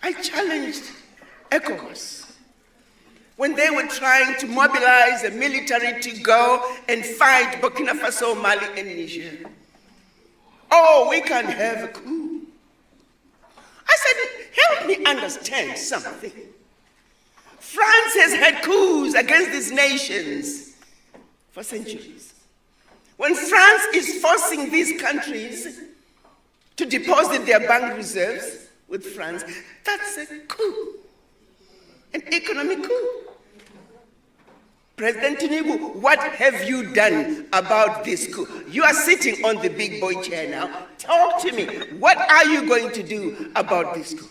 I challenged ECOWAS when they were trying to mobilize the military to go and fight Burkina Faso, Mali, and Niger. Oh, we can have a coup. I said, help me understand something. France has had coups against these nations for centuries. When France is forcing these countries to deposit their bank reserves with France, that's a coup, an economic coup. President Tinubu, what have you done about this coup? You are sitting on the big boy chair now. Talk to me. What are you going to do about this coup?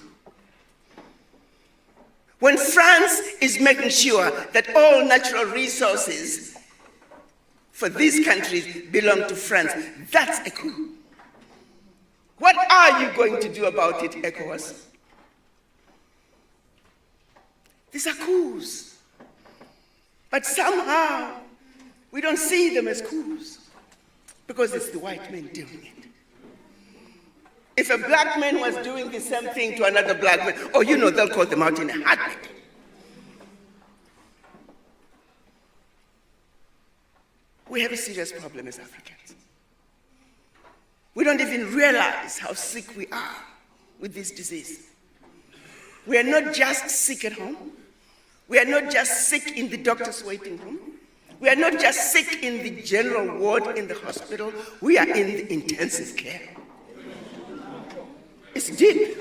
When France is making sure that all natural resources for these countries belong to France, that's a coup. What are you going to do about it, ECOWAS? These are coups. But somehow, we don't see them as coups because it's the white men doing it. If a black man was doing the same thing to another black man, oh, you know, they'll call them out in a heartbeat. We have a serious problem as Africans. We don't even realize how sick we are with this disease. We are not just sick at home. We are not just sick in the doctor's waiting room. We are not just sick in the general ward in the hospital. We are in the intensive care. It's deep.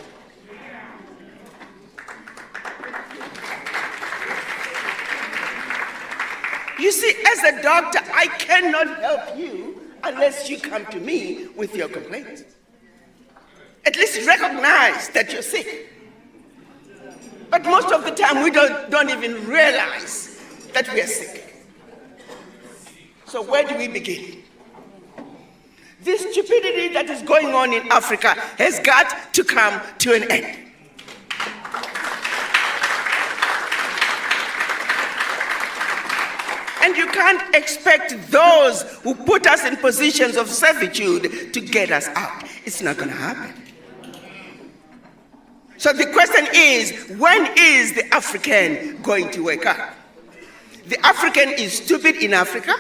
You see, as a doctor, I cannot help you unless you come to me with your complaints. At least recognize that you're sick. But most of the time, we don't even realize that we are sick. So where do we begin? This stupidity that is going on in Africa has got to come to an end. And you can't expect those who put us in positions of servitude to get us out. It's not going to happen. So the question is, when is the African going to wake up? The African is stupid in Africa.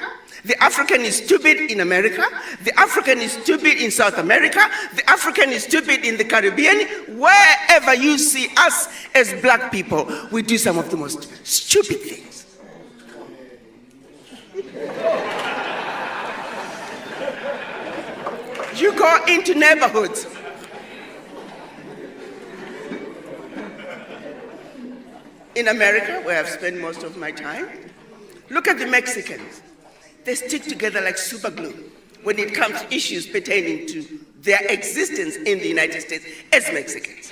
The African is stupid in America. The African is stupid in South America. The African is stupid in the Caribbean. Wherever you see us as black people, we do some of the most stupid things. You go into neighborhoods. In America, where I've spent most of my time, look at the Mexicans. They stick together like super glue when it comes to issues pertaining to their existence in the United States as Mexicans.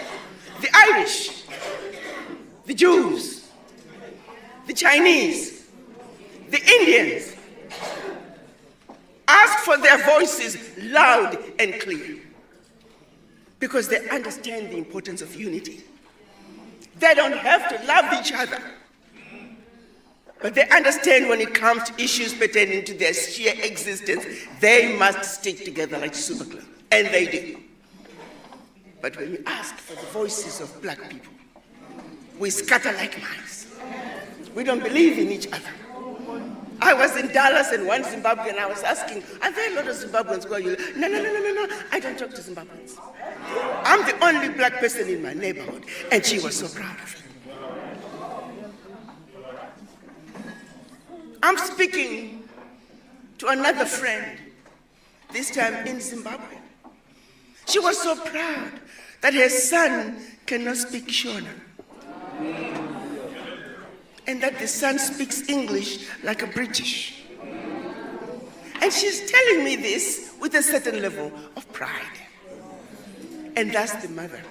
The Irish, the Jews, the Chinese, the Indians ask for their voices loud and clear because they understand the importance of unity. They don't have to love each other, but they understand when it comes to issues pertaining to their sheer existence, they must stick together like super glue, and they do. But when you ask for the voices of black people, we scatter like mice. We don't believe in each other. I was in Dallas and one Zimbabwean, I was asking, are there a lot of Zimbabweans who are you? No, I don't talk to Zimbabweans. I'm the only black person in my neighborhood, and she was so proud of it. I'm speaking to another friend, this time in Zimbabwe. She was so proud that her son cannot speak Shona, and that the son speaks English like a British. And she's telling me this with a certain level of pride. And that's the mother,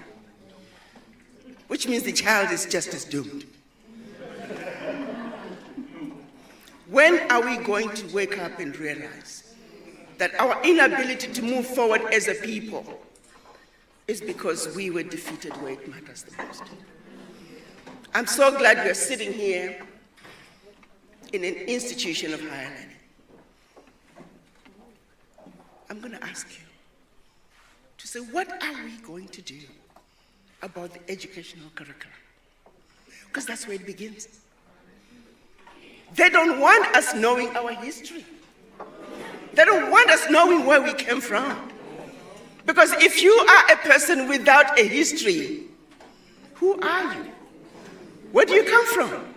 which means the child is just as doomed. When are we going to wake up and realize that our inability to move forward as a people is because we were defeated where it matters the most? I'm so glad we're sitting here in an institution of higher learning. I'm going to ask you to say, what are we going to do about the educational curriculum, because that's where it begins. They don't want us knowing our history. They don't want us knowing where we came from. Because if you are a person without a history, who are you? Where do you come from?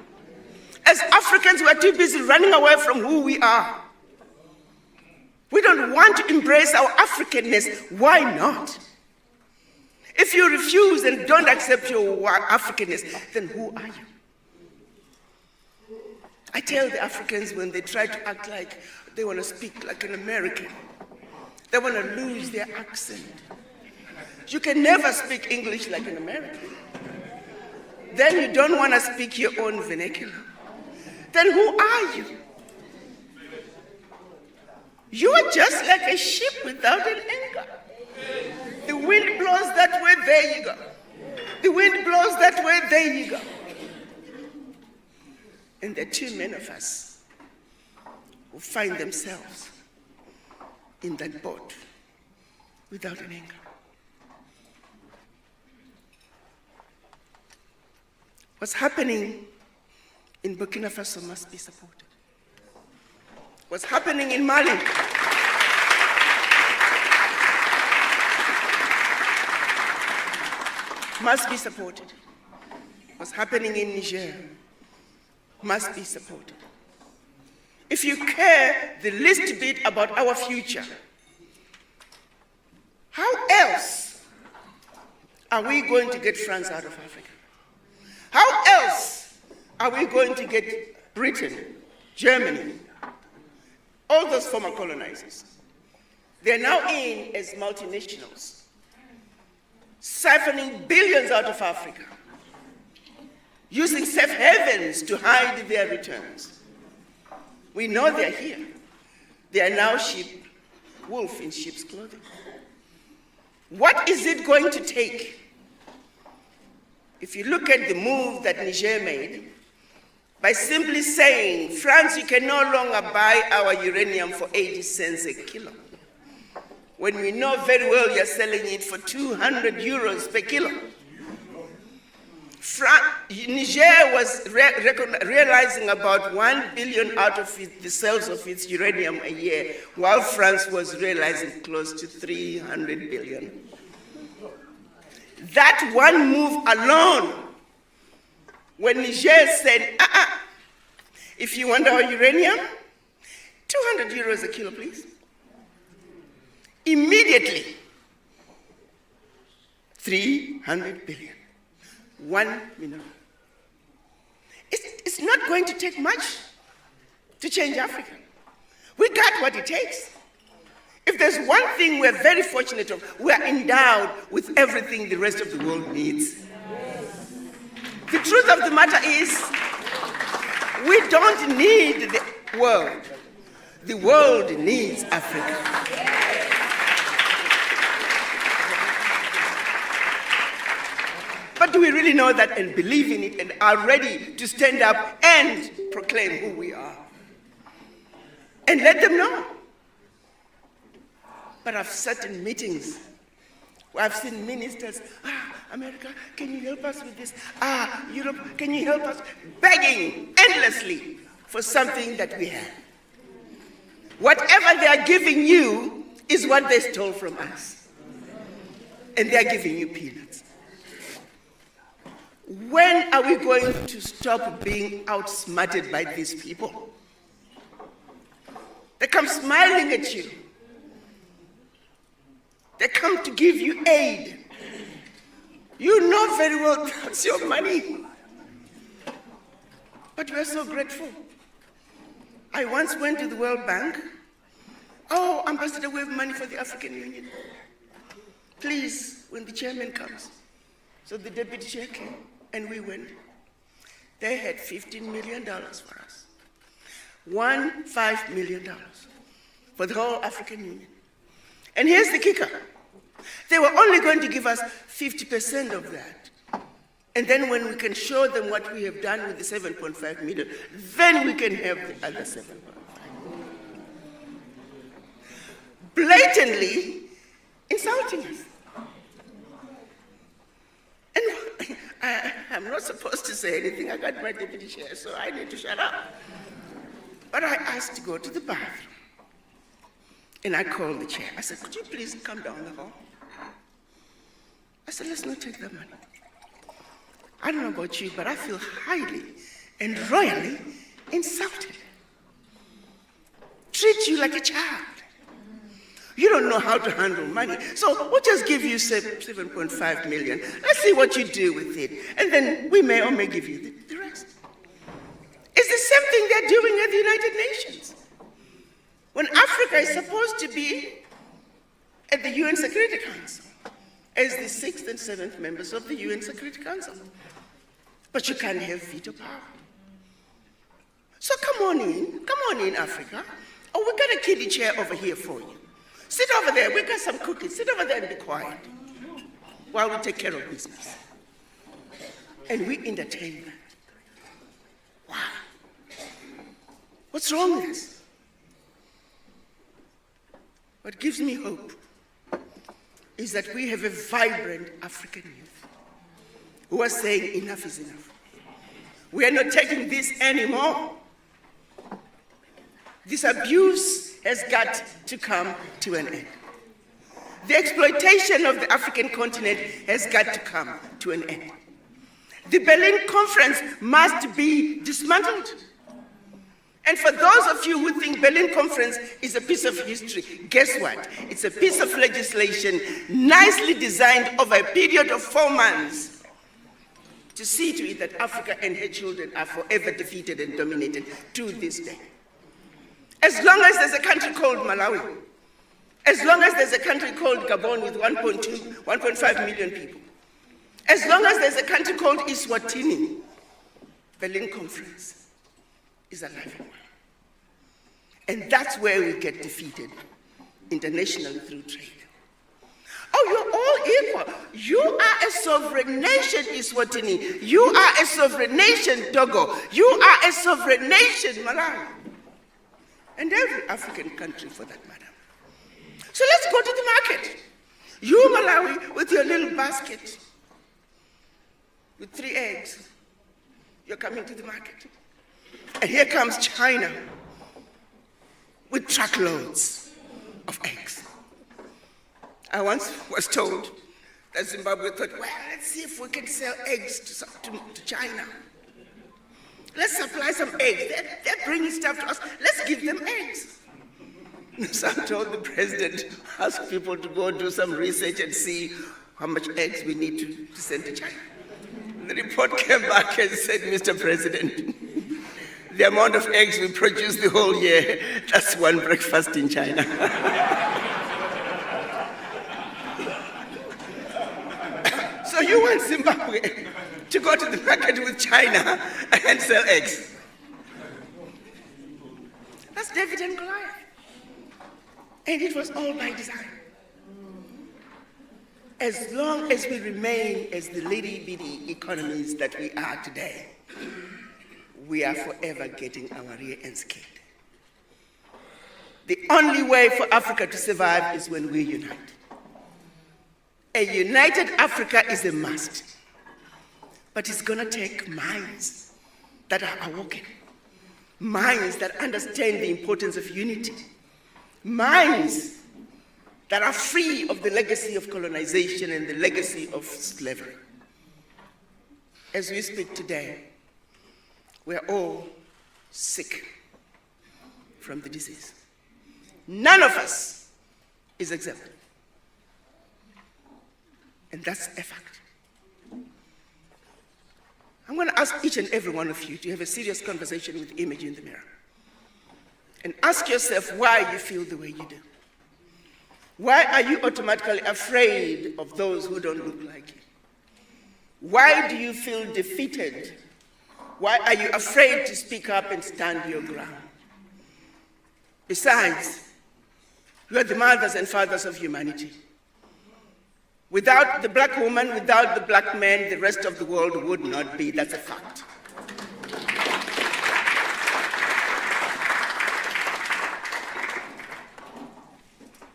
As Africans, we are too busy running away from who we are. We don't want to embrace our Africanness. Why not? If you refuse and don't accept your Africanness, then who are you? I tell the Africans when they try to act like they want to speak like an American, they want to lose their accent. You can never speak English like an American. Then you don't want to speak your own vernacular. Then who are you? You are just like a ship without an anchor. The wind blows that way, there you go. The wind blows that way, there you go. And there are too many of us who find themselves in that boat without an anchor. What's happening in Burkina Faso must be supported. What's happening in Mali must be supported. What's happening in Niger must be supported. If you care the least bit about our future, how else are we going to get France out of Africa? How else are we going to get Britain, Germany, all those former colonizers? They're now in as multinationals, siphoning billions out of Africa, using safe havens to hide their returns. We know they're here. They are now wolf in sheep's clothing. What is it going to take? If you look at the move that Niger made, by simply saying, France, you can no longer buy our uranium for 80 cents a kilo, when we know very well you're selling it for 200 euros per kilo. Niger was realizing about 1 billion out of the sales of its uranium a year, while France was realizing close to 300 billion. That one move alone, when Niger said, if you want our uranium, 200 euros a kilo, please. Immediately, 300 billion. 1 mineral. It's not going to take much to change Africa. We got what it takes. If there's one thing we're very fortunate of, we are endowed with everything the rest of the world needs. The truth of the matter is, we don't need the world. The world needs Africa. But do we really know that and believe in it and are ready to stand up and proclaim who we are? And let them know. But I've sat in meetings where I've seen ministers, America, can you help us with this? Europe, can you help us? Begging endlessly for something that we have. Whatever they are giving you is what they stole from us. And they are giving you peanuts. When are we going to stop being outsmarted by these people? They come smiling at you. They come to give you aid. You know very well that's your money. But we're so grateful. I once went to the World Bank. Ambassador, we have money for the African Union. Please, when the chairman comes. So the deputy chair came, and we went. They had $15 million for us. $15 million for the whole African Union. And here's the kicker. They were only going to give us 50% of that. And then when we can show them what we have done with the 7.5 million, then we can have the other 7.5. Blatantly insulting us. And I'm not supposed to say anything. I got my deputy chair, so I need to shut up. But I asked to go to the bathroom. And I called the chair. I said, could you please come down the hall? I said, let's not take that money. I don't know about you, but I feel highly and royally insulted. Treat you like a child. You don't know how to handle money. So we'll just give you 7.5 million. Let's see what you do with it. And then we may or may give you the rest. It's the same thing they're doing at the United Nations. When Africa is supposed to be at the UN Security Council as the 6th and 7th members of the UN Security Council. But you can't have veto power. So come on in, Africa. Oh, we got a kiddie chair over here for you. Sit over there, we got some cookies. Sit over there and be quiet while we take care of business. And we entertain them. Wow. What's wrong with us? What gives me hope is that we have a vibrant African youth who are saying enough is enough. We are not taking this anymore. This abuse has got to come to an end. The exploitation of the African continent has got to come to an end. The Berlin Conference must be dismantled. And for those of you who think Berlin Conference is a piece of history, guess what? It's a piece of legislation nicely designed over a period of 4 months to see to it that Africa and her children are forever defeated and dominated to this day. As long as there's a country called Malawi, as long as there's a country called Gabon with 1.5 million people, as long as there's a country called Eswatini, Berlin Conference is alive and well. And that's where we get defeated internationally through trade. Oh, you're all equal. You are a sovereign nation, Eswatini. You are a sovereign nation, Togo. You are a sovereign nation, Malawi. And every African country for that matter. So let's go to the market. You, Malawi, with your little basket, with 3 eggs, you're coming to the market. And here comes China with truckloads of eggs. I once was told that Zimbabwe thought, well, let's see if we can sell eggs to China. Let's supply some eggs. They're bringing stuff to us. Let's give them eggs. So I told the president, ask people to go do some research and see how much eggs we need to send to China. The report came back and said, Mr. President, the amount of eggs we produce the whole year, that's 1 breakfast in China. So you want Zimbabwe to go to the market with China and sell eggs? That's David and Goliath. And it was all by design. As long as we remain as the little-bitty economies that we are today, we are forever getting our rear ends kicked. The only way for Africa to survive is when we unite. A united Africa is a must, but it's going to take minds that are awoken, minds that understand the importance of unity, minds that are free of the legacy of colonization and the legacy of slavery. As we speak today, we're all sick from the disease. None of us is exempt. And that's a fact. I'm going to ask each and every one of you to have a serious conversation with the image in the mirror. And ask yourself why you feel the way you do. Why are you automatically afraid of those who don't look like you? Why do you feel defeated? Why are you afraid to speak up and stand your ground? Besides, you are the mothers and fathers of humanity. Without the black woman, without the black man, the rest of the world would not be. That's a fact.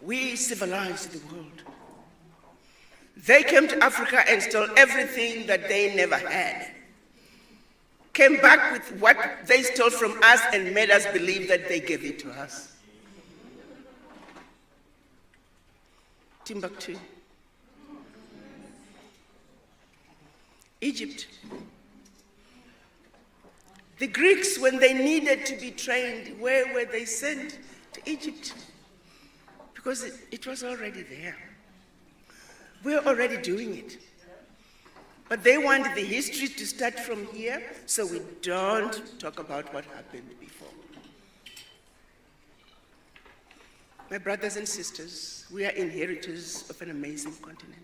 We civilized the world. They came to Africa and stole everything that they never had. Came back with what they stole from us and made us believe that they gave it to us. Timbuktu. Egypt. The Greeks, when they needed to be trained, where were they sent? To Egypt. Because it was already there. We're already doing it. But they want the history to start from here, so we don't talk about what happened before. My brothers and sisters, we are inheritors of an amazing continent.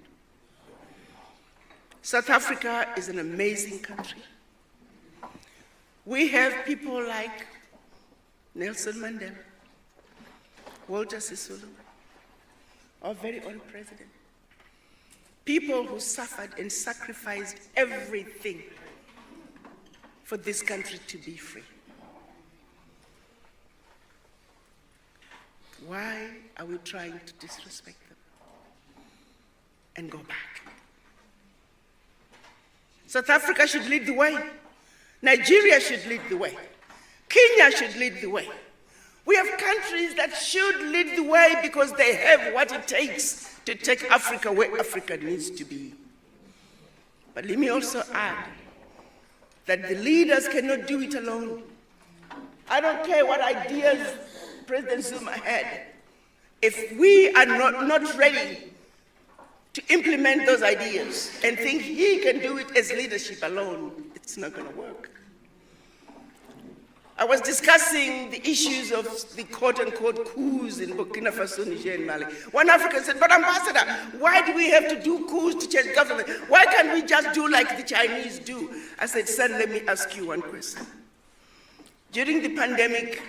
South Africa is an amazing country. We have people like Nelson Mandela, Walter Sisulu, our very own president. People who suffered and sacrificed everything for this country to be free. Why are we trying to disrespect them and go back? South Africa should lead the way. Nigeria should lead the way. Kenya should lead the way. We have countries that should lead the way because they have what it takes to take Africa where Africa needs to be. But let me also add that the leaders cannot do it alone. I don't care what ideas President Zuma had. If we are not ready to implement those ideas and think he can do it as leadership alone, it's not going to work. I was discussing the issues of the quote-unquote coups in Burkina Faso, Niger, and Mali. One African said, but Ambassador, why do we have to do coups to change government? Why can't we just do like the Chinese do? I said, son, let me ask you one question. During the pandemic,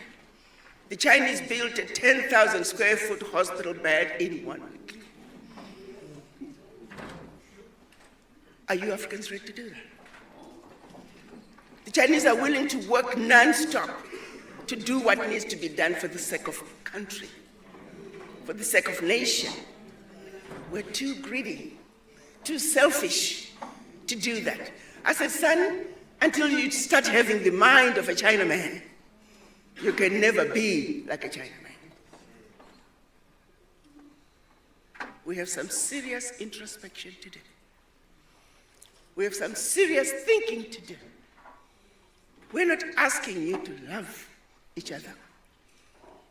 the Chinese built a 10,000 square foot hospital bed in 1 week. Are you Africans ready to do that? The Chinese are willing to work non-stop to do what needs to be done for the sake of country, for the sake of nation. We're too greedy, too selfish to do that. I said, son, until you start having the mind of a Chinaman, you can never be like a Chinaman. We have some serious introspection to do. We have some serious thinking to do. We're not asking you to love each other.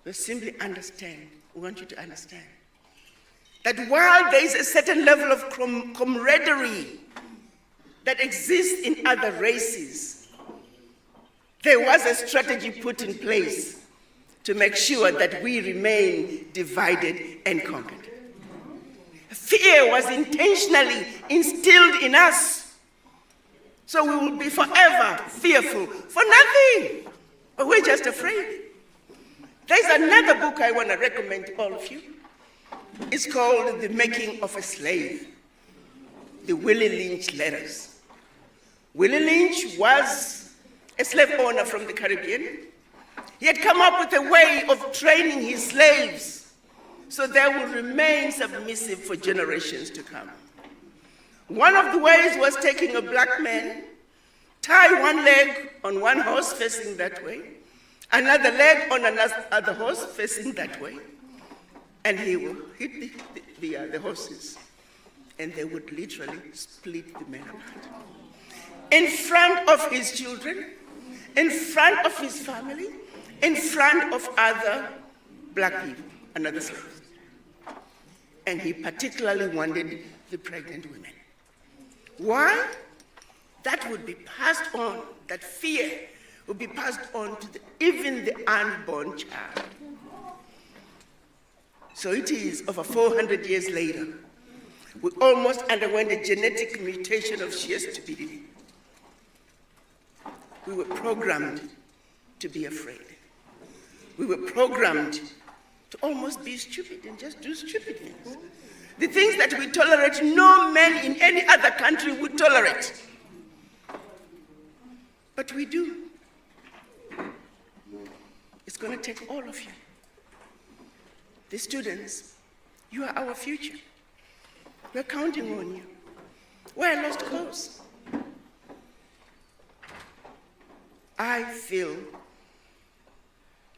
We simply understand. We want you to understand that while there is a certain level of camaraderie that exists in other races, there was a strategy put in place to make sure that we remain divided and conquered. Fear was intentionally instilled in us. So we will be forever fearful for nothing, but we're just afraid. There's another book I want to recommend to all of you. It's called The Making of a Slave, the Willie Lynch Letters. Willie Lynch was a slave owner from the Caribbean. He had come up with a way of training his slaves so they would remain submissive for generations to come. One of the ways was taking a black man, tie one leg on one horse facing that way, another leg on another horse facing that way, and he will hit the horses, and they would literally split the men apart. In front of his children, in front of his family, in front of other black people and other slaves. And he particularly wanted the pregnant women. Why? That would be passed on, that fear would be passed on to even the unborn child. So it is, over 400 years later, we almost underwent a genetic mutation of sheer stupidity. We were programmed to be afraid. We were programmed to almost be stupid and just do stupid things. The things that we tolerate, no man in any other country would tolerate. But we do. It's going to take all of you. The students, you are our future. We're counting on you. We're lost cause. I feel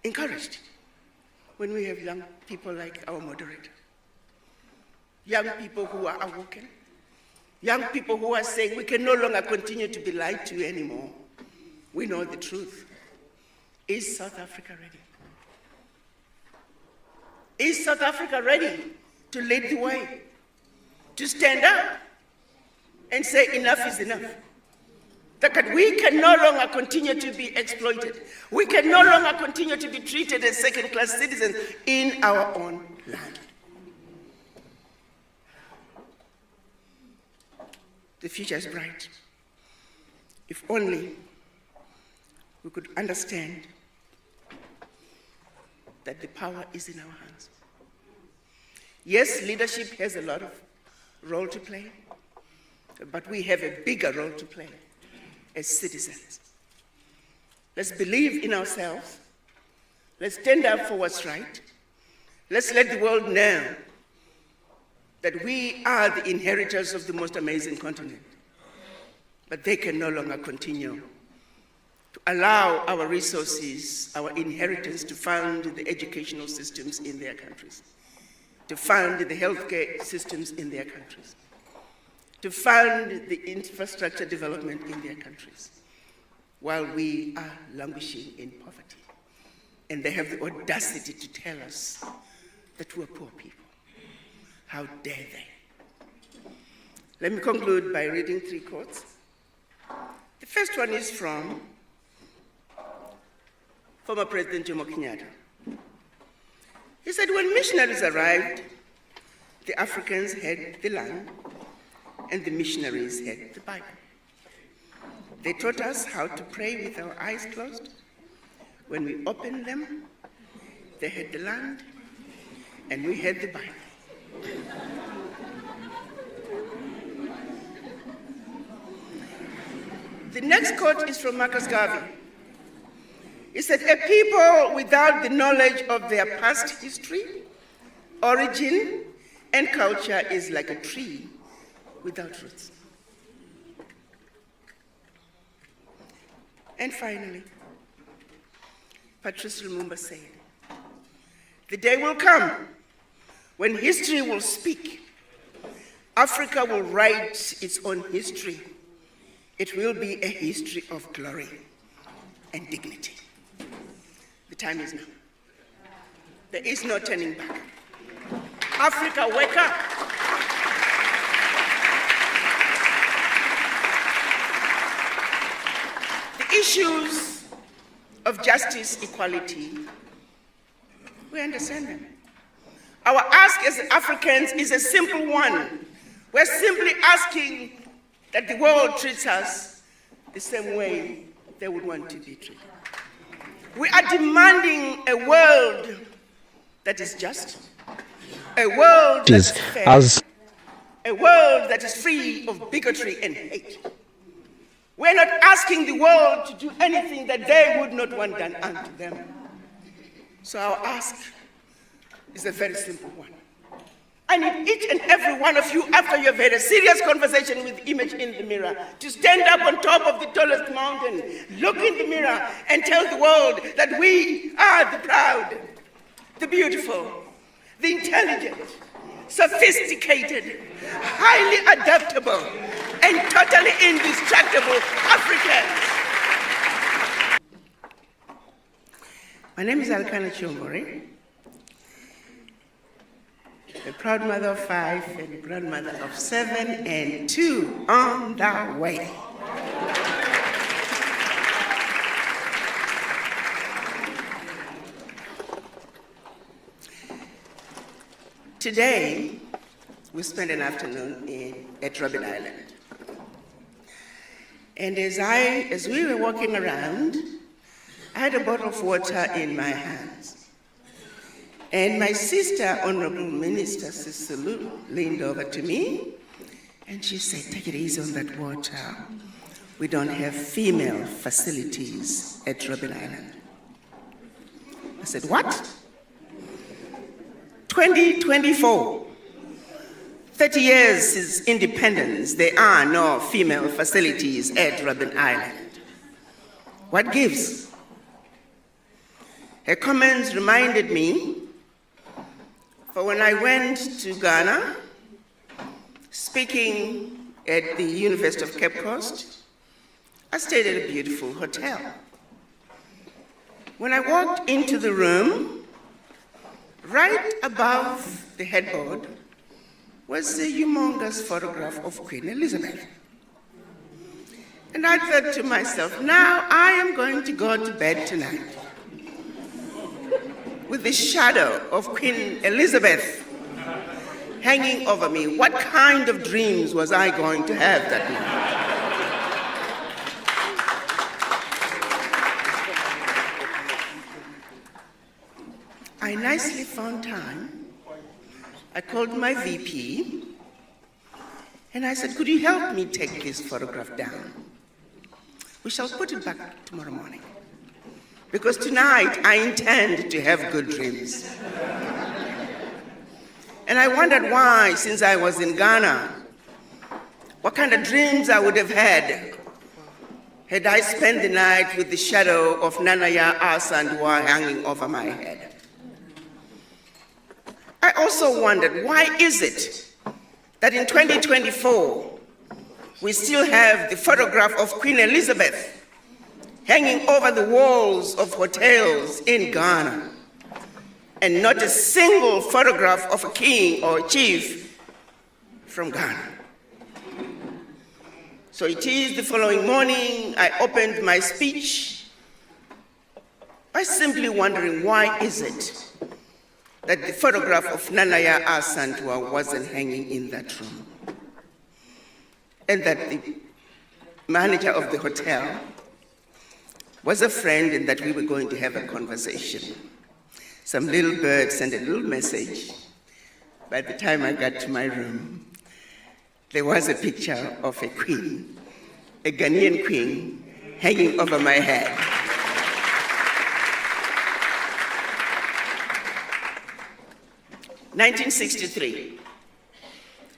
encouraged when we have young people like our moderator. Young people who are awoken. Young people who are saying we can no longer continue to be lied to anymore. We know the truth. Is South Africa ready? Is South Africa ready to lead the way? To stand up and say enough is enough? That we can no longer continue to be exploited. We can no longer continue to be treated as second-class citizens in our own land. The future is bright. If only we could understand that the power is in our hands. Yes, leadership has a lot of role to play, but we have a bigger role to play as citizens. Let's believe in ourselves. Let's stand up for what's right. Let's let the world know that we are the inheritors of the most amazing continent. But they can no longer continue to allow our resources, our inheritance, to fund the educational systems in their countries, to fund the healthcare systems in their countries, to fund the infrastructure development in their countries, while we are languishing in poverty. And they have the audacity to tell us that we're poor people. How dare they? Let me conclude by reading 3 quotes. The first one is from former President Jomo Kenyatta. He said, when missionaries arrived, the Africans had the land and the missionaries had the Bible. They taught us how to pray with our eyes closed. When we opened them, they had the land and we had the Bible. The next quote is from Marcus Garvey. He said, a people without the knowledge of their past history, origin, and culture is like a tree without roots. And finally, Patrice Lumumba said, the day will come when history will speak. Africa will write its own history. It will be a history of glory and dignity. The time is now. There is no turning back. Africa, wake up. The issues of justice, equality, we understand them. Our ask as Africans is a simple one. We're simply asking that the world treats us the same way they would want to be treated. We are demanding a world that is just, a world that is fair, a world that is free of bigotry and hate. We're not asking the world to do anything that they would not want done unto them. So our ask is a very simple one. I need each and every one of you, after you've had a serious conversation with the image in the mirror, to stand up on top of the tallest mountain, look in the mirror, and tell the world that we are the proud, the beautiful, the intelligent, sophisticated, highly adaptable, and totally indestructible Africans. My name is Alkana Chombore, a proud mother of 5 and a grandmother of 7 and 2 on the way. Today, we spent an afternoon at Robben Island. And as we were walking around, I had a bottle of water in my hands. And my sister, Honorable Minister Sisulu, leaned over to me and she said, take it easy on that water. We don't have female facilities at Robben Island. I said, what? 2024, 30 years since independence, there are no female facilities at Robben Island. What gives? Her comments reminded me, for when I went to Ghana, speaking at the University of Cape Coast, I stayed at a beautiful hotel. When I walked into the room, right above the headboard was a humongous photograph of Queen Elizabeth. And I thought to myself, now I am going to go to bed tonight with the shadow of Queen Elizabeth hanging over me. What kind of dreams was I going to have that night? I nicely found time. I called my VP and I said, could you help me take this photograph down? We shall put it back tomorrow morning, because tonight I intend to have good dreams. And I wondered why, since I was in Ghana, what kind of dreams I would have had I spent the night with the shadow of Nanaya Asandwa hanging over my head. I also wondered, why is it that in 2024, we still have the photograph of Queen Elizabeth hanging over the walls of hotels in Ghana, and not a single photograph of a king or a chief from Ghana? So it is the following morning, I opened my speech by simply wondering, why is it that the photograph of Nanaya Asantwa wasn't hanging in that room, and that the manager of the hotel was a friend and that we were going to have a conversation. Some little bird sent a little message. By the time I got to my room, there was a picture of a queen, a Ghanaian queen, hanging over my head. In 1963,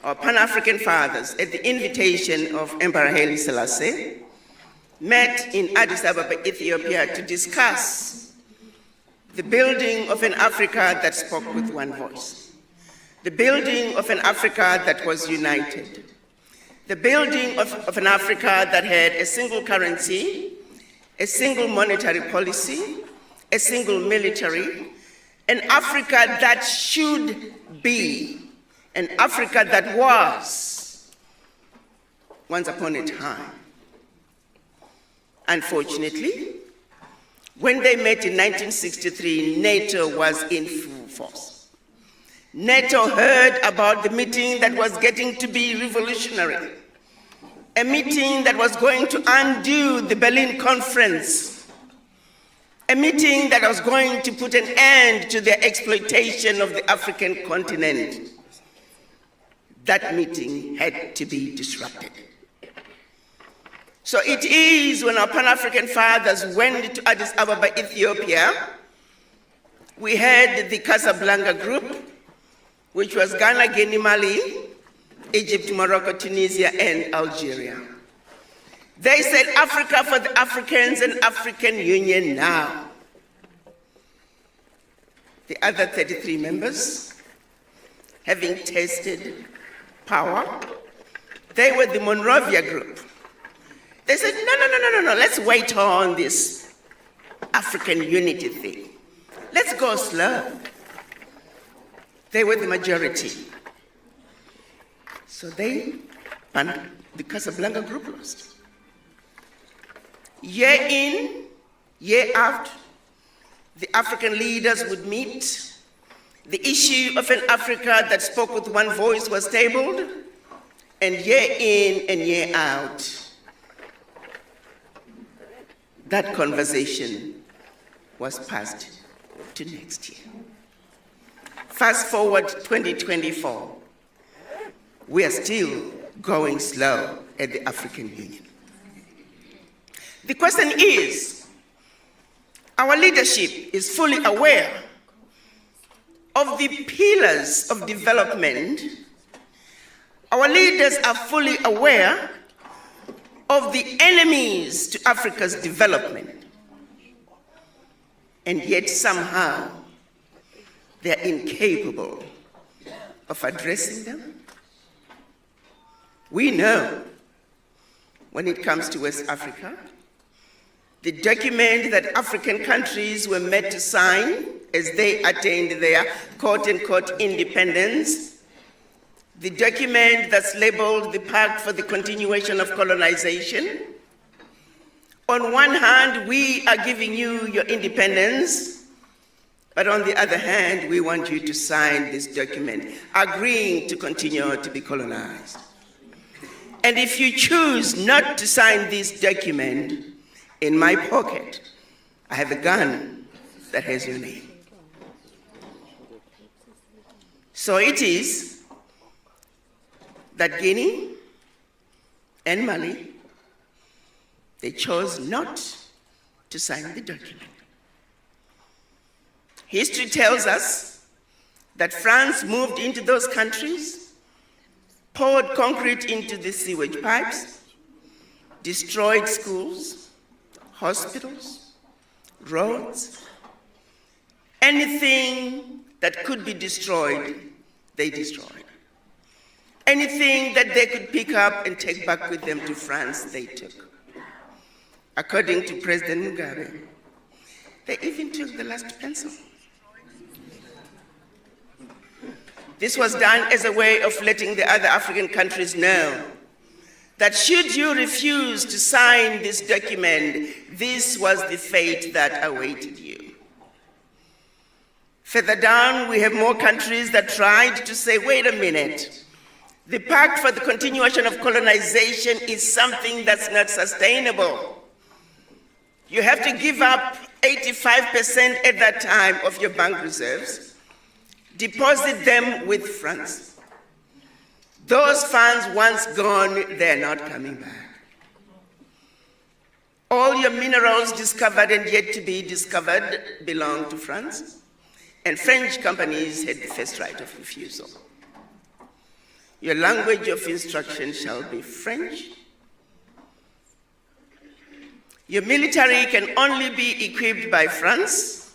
our Pan-African fathers, at the invitation of Emperor Haile Selassie, met in Addis Ababa, Ethiopia, to discuss the building of an Africa that spoke with one voice, the building of an Africa that was united, the building of an Africa that had a single currency, a single monetary policy, a single military, an Africa that should be, an Africa that was once upon a time. Unfortunately, when they met in 1963, NATO was in full force. NATO heard about the meeting that was getting to be revolutionary, a meeting that was going to undo the Berlin Conference, a meeting that was going to put an end to their exploitation of the African continent. That meeting had to be disrupted. So it is when our Pan-African fathers went to Addis Ababa, Ethiopia, we had the Casablanca Group, which was Ghana, Guinea, Mali, Egypt, Morocco, Tunisia, and Algeria. They said Africa for the Africans and African Union now. The other 33 members, having tasted power, they were the Monrovia Group. They said, no, let's wait on this African unity thing. Let's go slow. They were the majority. So the Casablanca Group lost. Year in, year out, the African leaders would meet. The issue of an Africa that spoke with one voice was tabled, and year in and year out, that conversation was passed to next year. Fast forward 2024, we are still going slow at the African Union. The question is, our leadership is fully aware of the pillars of development Our leaders are fully aware of the enemies to Africa's development, and yet somehow they're incapable of addressing them. We know when it comes to West Africa, the document that African countries were made to sign as they attained their quote-unquote independence, the document that's labeled the Pact for the Continuation of Colonization. On one hand, we are giving you your independence, but on the other hand, we want you to sign this document, agreeing to continue to be colonized. And if you choose not to sign this document, in my pocket, I have a gun that has your name. So it is that Guinea and Mali, they chose not to sign the document. History tells us that France moved into those countries, poured concrete into the sewage pipes, destroyed schools, hospitals, roads, anything that could be destroyed, they destroyed. Anything that they could pick up and take back with them to France, they took. According to President Mugabe, they even took the last pencil. This was done as a way of letting the other African countries know that should you refuse to sign this document, this was the fate that awaited you. Further down, we have more countries that tried to say, wait a minute, the Pact for the Continuation of Colonization is something that's not sustainable. You have to give up 85% at that time of your bank reserves, deposit them with France. Those funds, once gone, they're not coming back. All your minerals discovered and yet to be discovered belong to France, and French companies had the first right of refusal. Your language of instruction shall be French. Your military can only be equipped by France.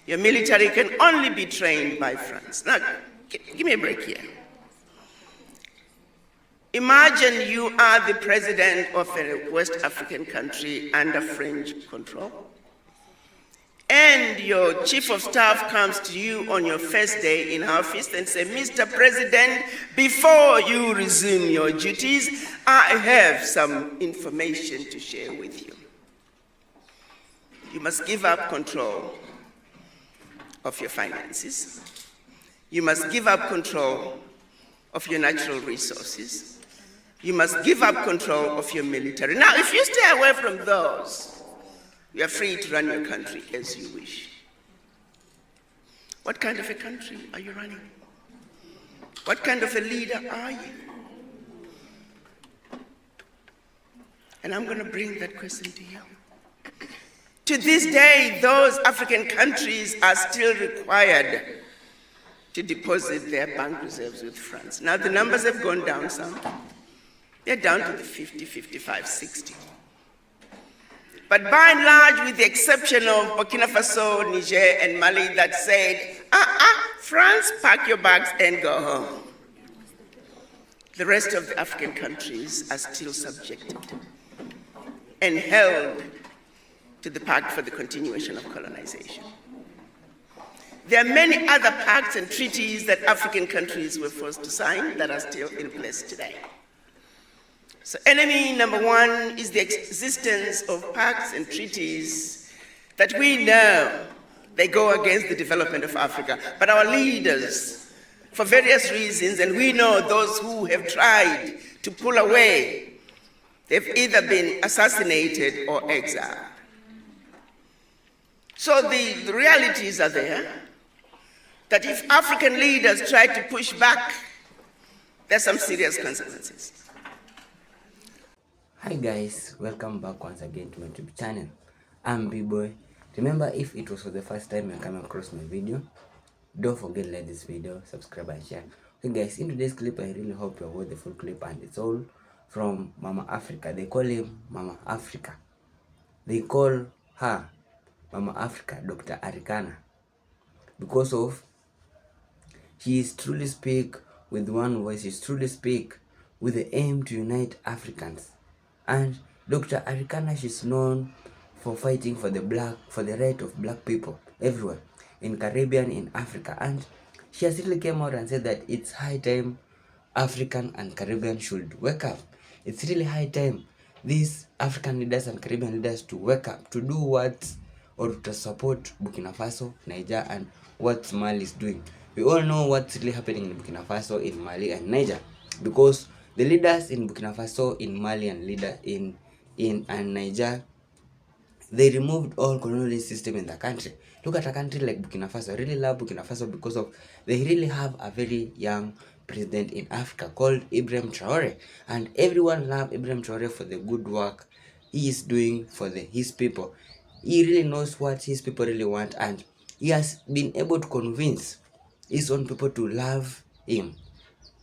Your military can only be trained by France. Now, give me a break here. Imagine you are the president of a West African country under French control, and your chief of staff comes to you on your first day in office and says, Mr. President, before you resume your duties, I have some information to share with you. You must give up control of your finances. You must give up control of your natural resources. You must give up control of your military. Now, if you stay away from those, you are free to run your country as you wish. What kind of a country are you running? What kind of a leader are you? And I'm going to bring that question to you. To this day, those African countries are still required to deposit their bank reserves with France. Now, the numbers have gone down some. They're down to the 50, 55, 60. But by and large, with the exception of Burkina Faso, Niger, and Mali that said, France, pack your bags and go home. The rest of the African countries are still subjected and held to the Pact for the Continuation of Colonization. There are many other pacts and treaties that African countries were forced to sign that are still in place today. So enemy number one is the existence of pacts and treaties that we know they go against the development of Africa. But our leaders, for various reasons, and we know those who have tried to pull away, they've either been assassinated or exiled. So the realities are there, that if African leaders try to push back, there's some serious consequences. Hi guys, welcome back once again to my YouTube channel. I'm B-Boy. Remember, if it was for the first time you're coming across my video, don't forget to like this video, subscribe and share. Okay guys, in today's clip, I really hope you watch the full clip, and it's all from Mama Africa. They call him Mama Africa. They call her Mama Africa, Dr. Arikana, because of she is truly speak with one voice. She truly speak with the aim to unite Africans. And Dr. Arikana, she's known for fighting for the right of black people everywhere in Caribbean, in Africa. And she has really came out and said that it's high time African and Caribbean should wake up. It's really high time these African leaders and Caribbean leaders to wake up, to do what, or to support Burkina Faso, Niger, and what Mali is doing. We all know what's really happening in Burkina Faso, in Mali, and Niger, because the leaders in Burkina Faso, in Mali, and leader in Niger, they removed all colonial system in the country. Look at a country like Burkina Faso. I really love Burkina Faso because of they really have a very young president in Africa called Ibrahim Traore, and everyone love Ibrahim Traore for the good work he is doing for his people. He really knows what his people really want, and he has been able to convince his own people to love him,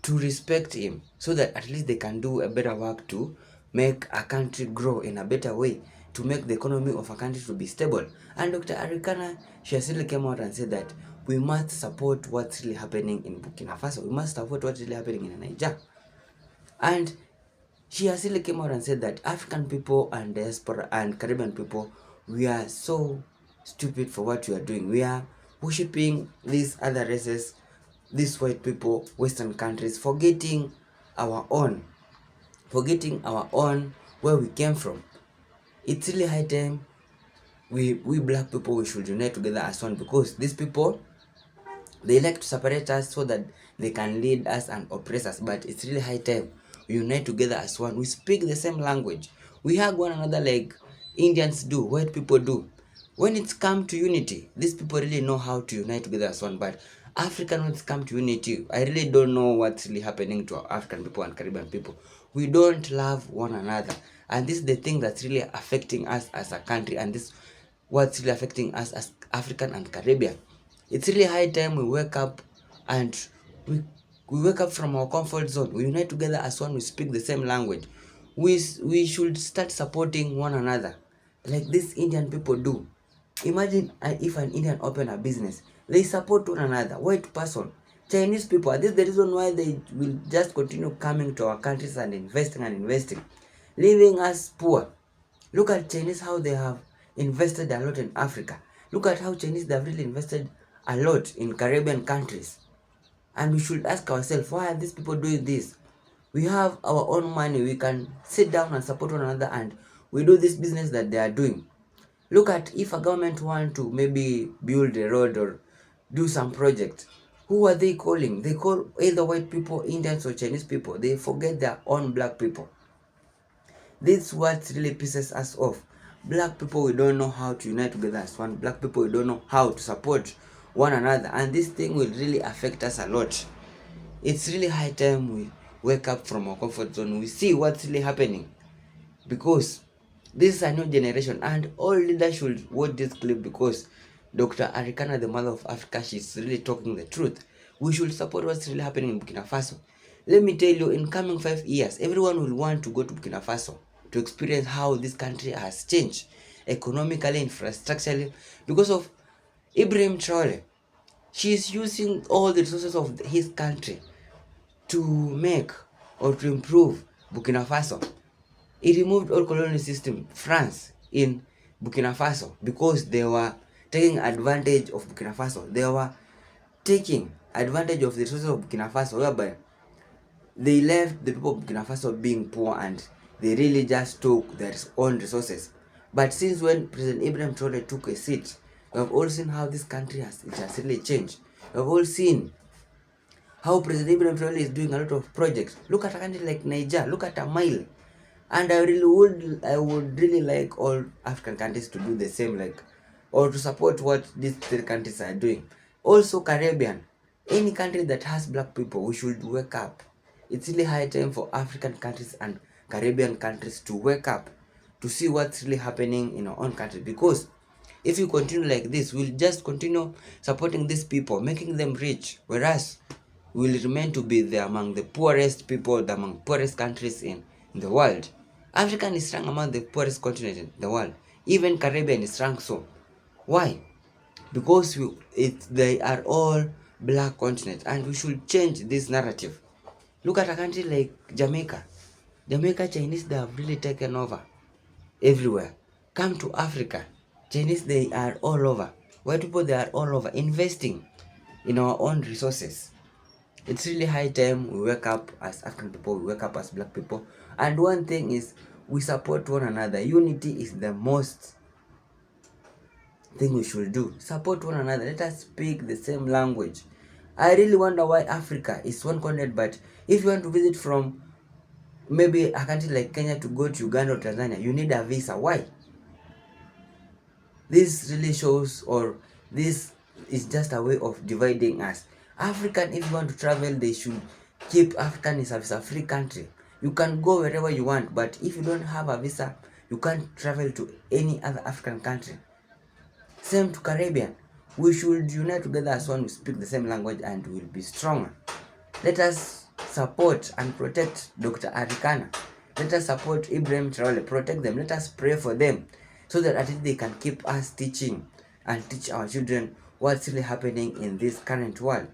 to respect him, so that at least they can do a better work to make a country grow in a better way, to make the economy of a country to be stable. And Dr. Arikana, she has really came out and said that we must support what's really happening in Burkina Faso. We must support what's really happening in Niger. And she has really came out and said that African people and diaspora and Caribbean people, we are so stupid for what we are doing. We are worshipping these other races, these white people, Western countries, forgetting our own, where we came from. It's really high time we black people, we should unite together as one, because these people, they like to separate us so that they can lead us and oppress us. But it's really high time we unite together as one. We speak the same language. We hug one another like Indians do, white people do. When it's come to unity, these people really know how to unite together as one. But African, when it's come to unity, I really don't know what's really happening to our African people and Caribbean people. We don't love one another. And this is the thing that's really affecting us as a country. And this what's really affecting us as African and Caribbean. It's really high time we wake up, and we wake up from our comfort zone. We unite together as one. We speak the same language. We should start supporting one another like these Indian people do. Imagine if an Indian open a business, they support one another. White person, Chinese people. This is the reason why they will just continue coming to our countries and investing, leaving us poor. Look at Chinese, how they have invested a lot in Africa. Look at how Chinese, they have really invested a lot in Caribbean countries. And we should ask ourselves, why are these people doing this? We have our own money. We can sit down and support one another, and we do this business that they are doing. Look at if a government want to maybe build a road or do some project. Who are they calling? They call either white people, Indians, or Chinese people. They forget their own black people. This what really pisses us off. Black people, we don't know how to unite together as one. Black people, we don't know how to support one another, and this thing will really affect us a lot. It's really high time we wake up from our comfort zone. We see what's really happening, because this is a new generation, and all leaders should watch this clip, because Dr. Arikana, the mother of Africa, she's really talking the truth. We should support what's really happening in Burkina Faso. Let me tell you, in coming 5 years, everyone will want to go to Burkina Faso to experience how this country has changed economically, infrastructurally, because of Ibrahim Traore. She is using all the resources of his country to make or to improve Burkina Faso. He removed all colonial system, France, in Burkina Faso, because they were taking advantage of Burkina Faso. They were taking advantage of the resources of Burkina Faso, whereby they left the people of Burkina Faso being poor, and they really just took their own resources. But since when President Ibrahim Traore took a seat, we have all seen how this country has really changed. We have all seen how President Ibrahim Traore is doing a lot of projects. Look at a country like Niger. Look at a mile. And I would really like all African countries to do the same, like, or to support what these three countries are doing. Also Caribbean, any country that has black people, we should wake up. It's really high time for African countries and Caribbean countries to wake up, to see what's really happening in our own country. Because if you continue like this, we'll just continue supporting these people, making them rich, whereas we will remain to be among the poorest people, among poorest countries in the world. Africa is ranked among the poorest continent in the world. Even Caribbean is ranked so. Why? Because they are all black continent, and we should change this narrative. Look at a country like Jamaica. Chinese, they have really taken over everywhere. Come to Africa, Chinese, they are all over. White people, they are all over, investing in our own resources. It's really high time we wake up as African people, we wake up as black people. And one thing is, we support one another. Unity is the most thing we should do. Support one another. Let us speak the same language. I really wonder why Africa is one continent, but if you want to visit from maybe a country like Kenya to go to Uganda or Tanzania, you need a visa. Why? This really shows, or this is just a way of dividing us. African, if you want to travel, they should keep African is a free country. You can go wherever you want, but if you don't have a visa, you can't travel to any other African country. Same to Caribbean. We should unite together as one. We speak the same language and we'll be stronger. Let us support and protect Dr. Arikana. Let us support Ibrahim Traore, protect them. Let us pray for them so that at least they can keep us teaching and teach our children what's really happening in this current world.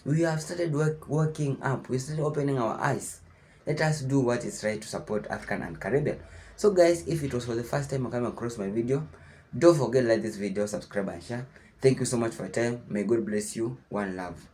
We have started working up. We started opening our eyes. Let us do what is right to support African and Caribbean. So guys, if it was for the first time you come across my video, don't forget to like this video, subscribe and share. Thank you so much for your time. May God bless you. One love.